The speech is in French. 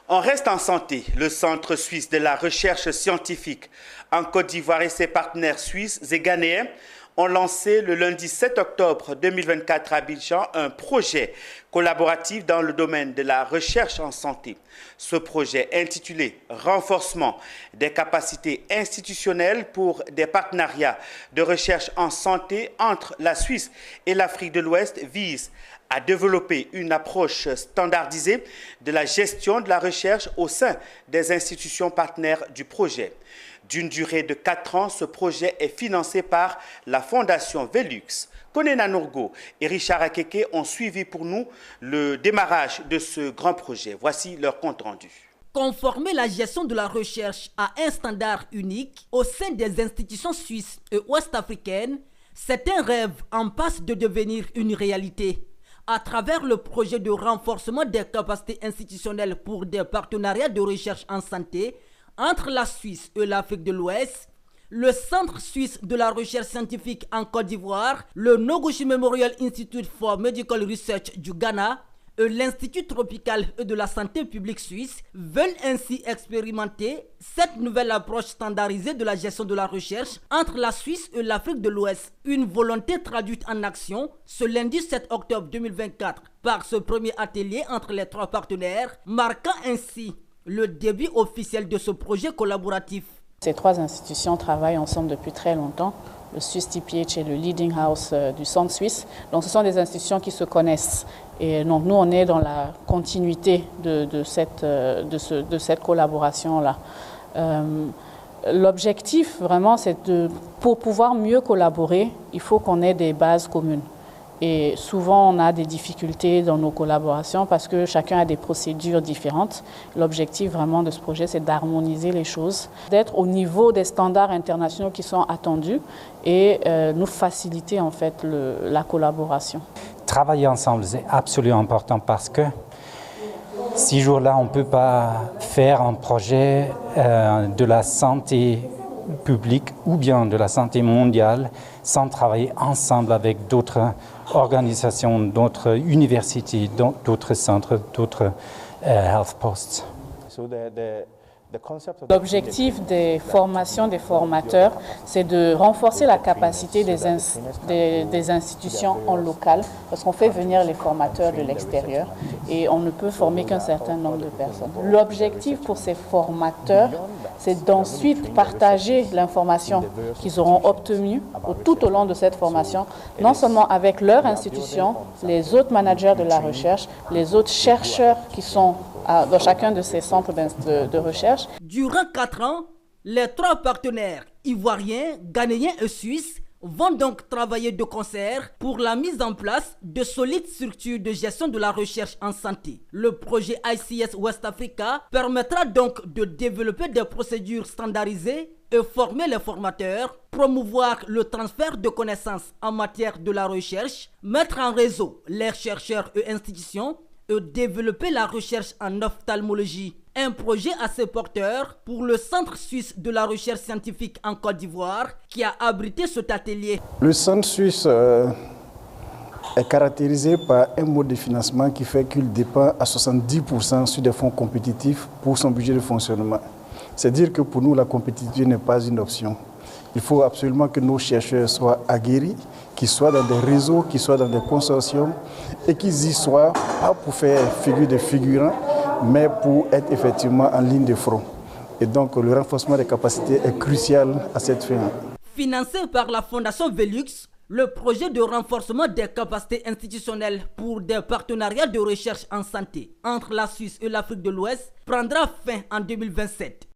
On reste en santé. Le Centre suisse de la recherche scientifique en Côte d'Ivoire et ses partenaires suisses et ghanéens ont lancé le lundi 7 octobre 2024 à Abidjan un projet collaboratif dans le domaine de la recherche en santé. Ce projet intitulé « Renforcement des capacités institutionnelles pour des partenariats de recherche en santé entre la Suisse et l'Afrique de l'Ouest » vise à développer une approche standardisée de la gestion de la recherche au sein des institutions partenaires du projet. D'une durée de 4 ans, ce projet est financé par la Fondation Velux. Konena Nourgo et Richard Akeke ont suivi pour nous le démarrage de ce grand projet. Voici leur compte rendu. Conformer la gestion de la recherche à un standard unique au sein des institutions suisses et ouest-africaines, c'est un rêve en passe de devenir une réalité. À travers le projet de renforcement des capacités institutionnelles pour des partenariats de recherche en santé entre la Suisse et l'Afrique de l'Ouest, le Centre suisse de la recherche scientifique en Côte d'Ivoire, le Noguchi Memorial Institute for Medical Research du Ghana et l'Institut tropical de la santé publique suisse veulent ainsi expérimenter cette nouvelle approche standardisée de la gestion de la recherche entre la Suisse et l'Afrique de l'Ouest. Une volonté traduite en action ce lundi 7 octobre 2024 par ce premier atelier entre les 3 partenaires, marquant ainsi le début officiel de ce projet collaboratif. Ces 3 institutions travaillent ensemble depuis très longtemps. Le Swiss TPH est le leading house du centre suisse. Donc ce sont des institutions qui se connaissent. Et donc nous, on est dans la continuité de cette collaboration-là. L'objectif, vraiment, c'est pour pouvoir mieux collaborer, il faut qu'on ait des bases communes. Et souvent, on a des difficultés dans nos collaborations parce que chacun a des procédures différentes. L'objectif vraiment de ce projet, c'est d'harmoniser les choses, d'être au niveau des standards internationaux qui sont attendus et nous faciliter en fait la collaboration. Travailler ensemble, c'est absolument important parce que ces jours-là, on ne peut pas faire un projet de la santé publique ou bien de la santé mondiale sans travailler ensemble avec d'autres organisations, d'autres universités, d'autres centres, d'autres health posts. L'objectif des formations des formateurs, c'est de renforcer la capacité des institutions en local, parce qu'on fait venir les formateurs de l'extérieur et on ne peut former qu'un certain nombre de personnes. L'objectif pour ces formateurs, c'est d'ensuite partager l'information qu'ils auront obtenue tout au long de cette formation, non seulement avec leur institution, les autres managers de la recherche, les autres chercheurs qui sont dans chacun de ces centres de recherche. Durant 4 ans, les 3 partenaires ivoiriens, ghanéens et suisses vont donc travailler de concert pour la mise en place de solides structures de gestion de la recherche en santé. Le projet ICS West Africa permettra donc de développer des procédures standardisées et former les formateurs, promouvoir le transfert de connaissances en matière de la recherche, mettre en réseau les chercheurs et institutions, et développer la recherche en ophtalmologie. Un projet assez porteur pour le Centre suisse de la recherche scientifique en Côte d'Ivoire qui a abrité cet atelier. Le Centre suisse est caractérisé par un mode de financement qui fait qu'il dépend à 70% sur des fonds compétitifs pour son budget de fonctionnement. C'est dire que pour nous, la compétitivité n'est pas une option. Il faut absolument que nos chercheurs soient aguerris, qu'ils soient dans des réseaux, qu'ils soient dans des consortiums et qu'ils y soient pas pour faire figure de figurants, mais pour être effectivement en ligne de front. Et donc le renforcement des capacités est crucial à cette fin. Financé par la Fondation Velux, le projet de renforcement des capacités institutionnelles pour des partenariats de recherche en santé entre la Suisse et l'Afrique de l'Ouest prendra fin en 2027.